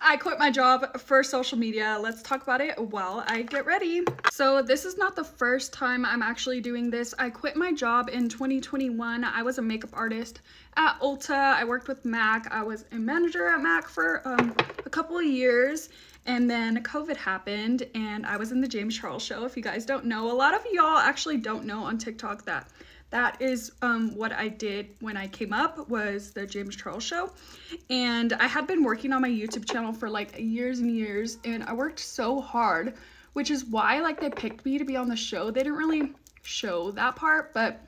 I quit my job for social media. Let's talk about it while I get ready. So this is not the first time I'm actually doing this. I quit my job in 2021. I was a makeup artist at Ulta. I worked with MAC. I was a manager at MAC for a couple of years. And then COVID happened and I was in the James Charles show. If you guys don't know, a lot of y'all actually don't know on TikTok that is what I did when I came up, was the James Charles show. And I had been working on my YouTube channel for like years and years, and I worked so hard, which is why like they picked me to be on the show. They didn't really show that part, but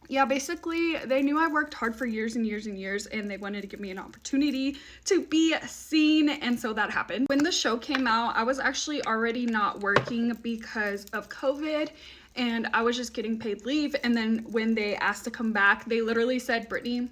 yeah, basically they knew I worked hard for years and years and years, and they wanted to give me an opportunity to be seen, and so that happened. When the show came out, I was actually already not working because of COVID, and I was just getting paid leave. And then when they asked to come back, they literally said, Brittany,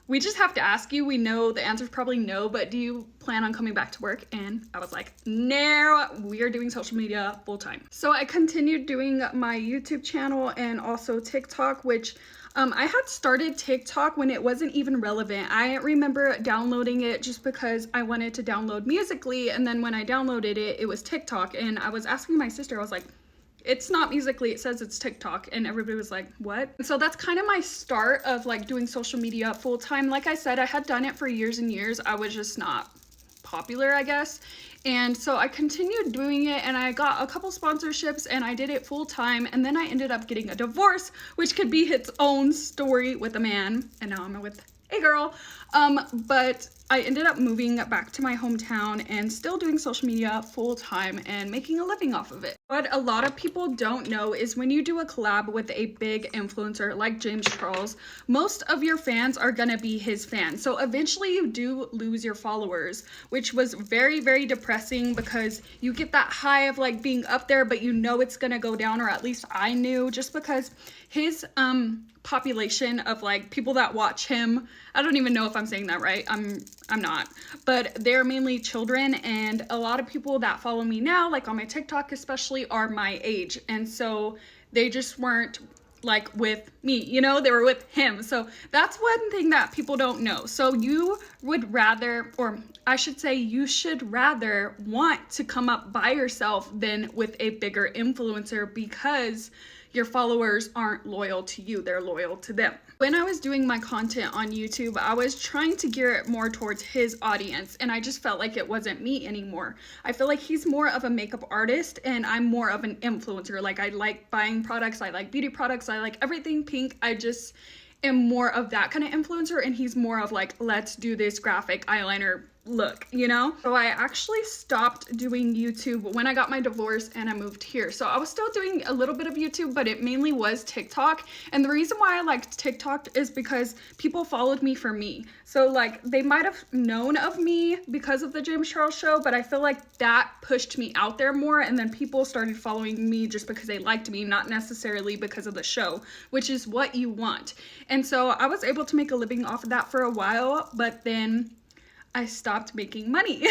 we just have to ask you. We know the answer is probably no, but do you plan on coming back to work? And I was like, no, we are doing social media full time. So I continued doing my YouTube channel and also TikTok, which I had started TikTok when it wasn't even relevant. I remember downloading it just because I wanted to download Musical.ly. And then when I downloaded it, it was TikTok. And I was asking my sister, I was like, it's not Musical.ly, it says it's TikTok. And everybody was like, what? And so that's kind of my start of like doing social media full time. Like I said, I had done it for years and years. I was just not popular, I guess. And so I continued doing it, and I got a couple sponsorships, and I did it full time. And then I ended up getting a divorce, which could be its own story with a man. And now I'm with a girl. But I ended up moving back to my hometown and still doing social media full time and making a living off of it. What a lot of people don't know is when you do a collab with a big influencer like James Charles, most of your fans are gonna be his fans. So eventually you do lose your followers, which was very, very depressing, because you get that high of like being up there, but you know it's gonna go down, or at least I knew, just because his population of like people that watch him, I don't even know if I'm saying that right, I'm not, but they're mainly children, and a lot of people that follow me now, like on my TikTok especially, are my age, and so they just weren't like with me, you know, they were with him. So that's one thing that people don't know. So you would rather, or I should say, you should rather want to come up by yourself than with a bigger influencer, because your followers aren't loyal to you, they're loyal to them. When I was doing my content on YouTube, I was trying to gear it more towards his audience, and I just felt like it wasn't me anymore. I feel like he's more of a makeup artist and I'm more of an influencer. Like, I like buying products, I like beauty products, I like everything pink. I just am more of that kind of influencer, and he's more of like, let's do this graphic eyeliner look, you know? So I actually stopped doing YouTube when I got my divorce and I moved here. So I was still doing a little bit of YouTube, but it mainly was TikTok. And the reason why I liked TikTok is because people followed me for me. So like, they might have known of me because of the James Charles show, but I feel like that pushed me out there more, and then people started following me just because they liked me, not necessarily because of the show, which is what you want. And so I was able to make a living off of that for a while, but then I stopped making money.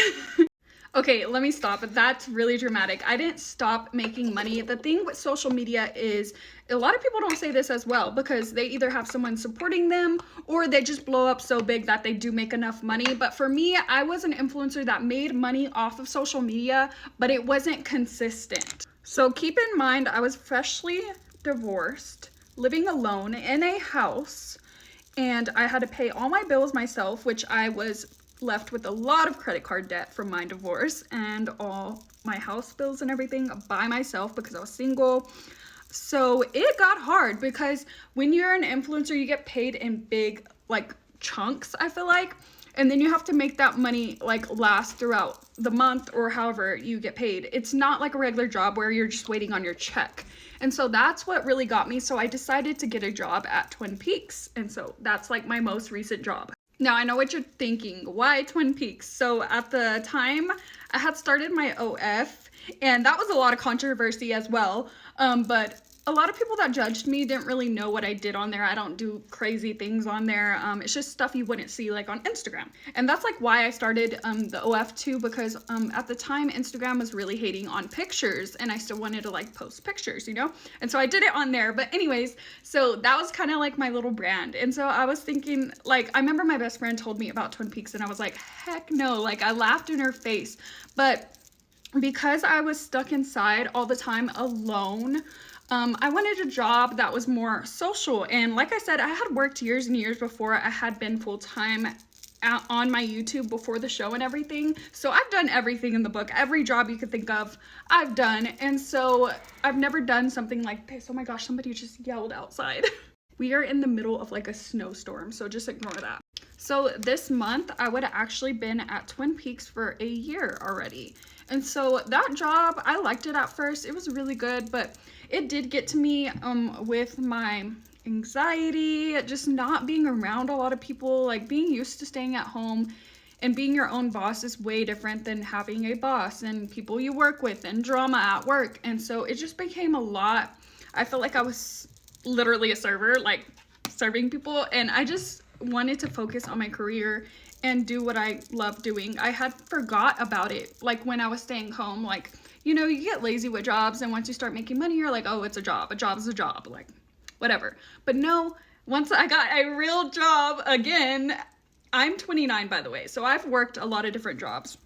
Okay, let me stop. That's really dramatic. I didn't stop making money. The thing with social media is, a lot of people don't say this as well, because they either have someone supporting them or they just blow up so big that they do make enough money. But for me, I was an influencer that made money off of social media, but it wasn't consistent. So keep in mind, I was freshly divorced, living alone in a house, and I had to pay all my bills myself, which I was left with a lot of credit card debt from my divorce, and all my house bills and everything by myself because I was single. So it got hard, because when you're an influencer, you get paid in big like chunks, I feel like, and then you have to make that money like last throughout the month or however you get paid. It's not like a regular job where you're just waiting on your check. And so that's what really got me. So I decided to get a job at Twin Peaks, and so that's like my most recent job. Now, I know what you're thinking, why Twin Peaks? So at the time, I had started my OF, and that was a lot of controversy as well. But a lot of people that judged me didn't really know what I did on there. I don't do crazy things on there. It's just stuff you wouldn't see like on Instagram. And that's like why I started the OF too, because at the time Instagram was really hating on pictures and I still wanted to like post pictures, you know? And so I did it on there. But anyways, so that was kind of like my little brand. And so I was thinking, like, I remember my best friend told me about Twin Peaks and I was like, heck no, like I laughed in her face. But because I was stuck inside all the time alone, I wanted a job that was more social. And like I said, I had worked years and years before I had been full-time on my YouTube before the show and everything. So I've done everything in the book. Every job you could think of, I've done. And so I've never done something like this. Oh my gosh, somebody just yelled outside. We are in the middle of like a snowstorm, so just ignore that. So this month, I would have actually been at Twin Peaks for a year already. And so that job, I liked it at first. It was really good, but it did get to me with my anxiety, just not being around a lot of people, like being used to staying at home. And being your own boss is way different than having a boss and people you work with and drama at work. And so it just became a lot. I felt like I was literally a server, like serving people, and I just wanted to focus on my career and do what I love doing. I had forgot about it, like when I was staying home. Like, you know, you get lazy with jobs, and once you start making money, you're like, oh, it's a job. A job is a job, like whatever. But no, once I got a real job again, I'm 29, by the way, so I've worked a lot of different jobs.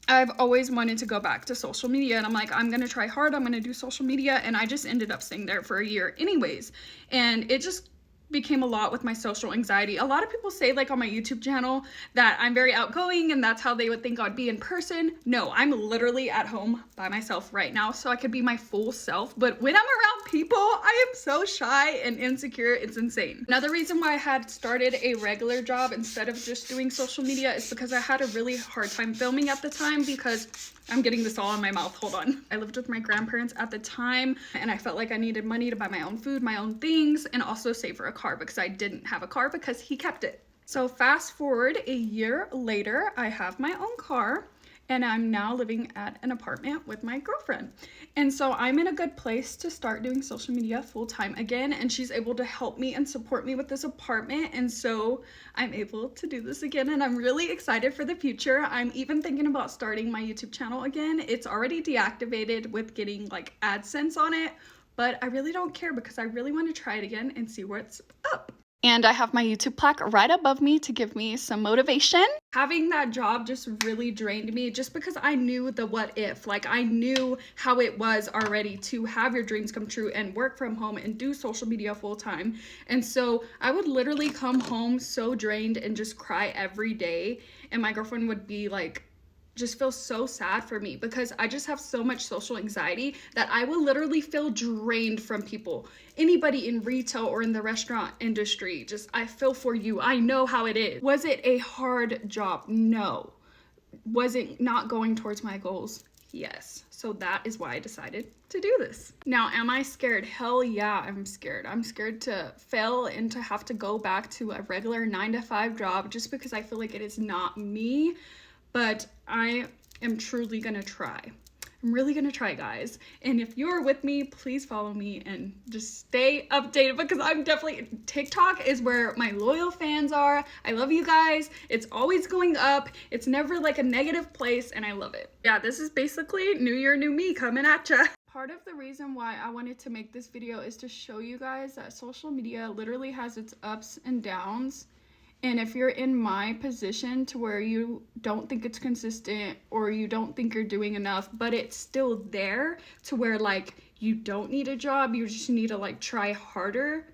I've always wanted to go back to social media, and I'm like, I'm gonna try hard, I'm gonna do social media, and I just ended up staying there for a year anyways. And it just became a lot with my social anxiety. A lot of people say, like on my YouTube channel, that I'm very outgoing and that's how they would think I'd be in person. No, I'm literally at home by myself right now, so I could be my full self. But when I'm around people, I am so shy and insecure, it's insane. Another reason why I had started a regular job instead of just doing social media is because I had a really hard time filming at the time, because I'm getting this all in my mouth, hold on. I lived with my grandparents at the time, and I felt like I needed money to buy my own food, my own things, and also save for a car, because I didn't have a car because he kept it. So fast forward a year later, I have my own car, and I'm now living at an apartment with my girlfriend. And so I'm in a good place to start doing social media full time again, and she's able to help me and support me with this apartment. And so I'm able to do this again, and I'm really excited for the future. I'm even thinking about starting my YouTube channel again. It's already deactivated with getting like AdSense on it, but I really don't care because I really want to try it again and see what's up. And I have my YouTube plaque right above me to give me some motivation. Having that job just really drained me, just because I knew the what if. Like, I knew how it was already to have your dreams come true and work from home and do social media full time. And so I would literally come home so drained and just cry every day. And my girlfriend would be like, just feel so sad for me, because I just have so much social anxiety that I will literally feel drained from people. Anybody in retail or in the restaurant industry, just, I feel for you. I know how it is. Was it a hard job? No. Was it not going towards my goals? Yes. So that is why I decided to do this. Now, am I scared? Hell yeah, I'm scared. I'm scared to fail and to have to go back to a regular 9-to-5 job just because I feel like it is not me. But I am truly gonna try. I'm really gonna try, guys. And if you're with me, please follow me and just stay updated, because I'm definitely, TikTok is where my loyal fans are. I love you guys. It's always going up. It's never like a negative place, and I love it. Yeah, this is basically New Year, New Me coming at ya. Part of the reason why I wanted to make this video is to show you guys that social media literally has its ups and downs. And if you're in my position to where you don't think it's consistent, or you don't think you're doing enough, but it's still there to where like you don't need a job, you just need to like try harder,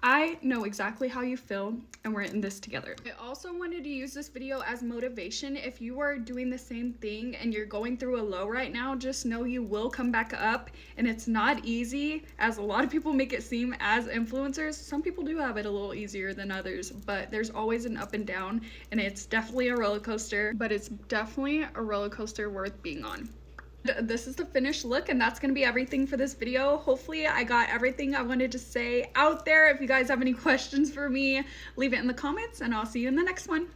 I know exactly how you feel, and we're in this together. I also wanted to use this video as motivation. If you are doing the same thing and you're going through a low right now, just know you will come back up, and it's not easy as a lot of people make it seem as influencers. Some people do have it a little easier than others, but there's always an up and down, and it's definitely a roller coaster, but it's definitely a roller coaster worth being on. This is the finished look, and that's gonna be everything for this video. Hopefully I got everything I wanted to say out there. If you guys have any questions for me, leave it in the comments, and I'll see you in the next one.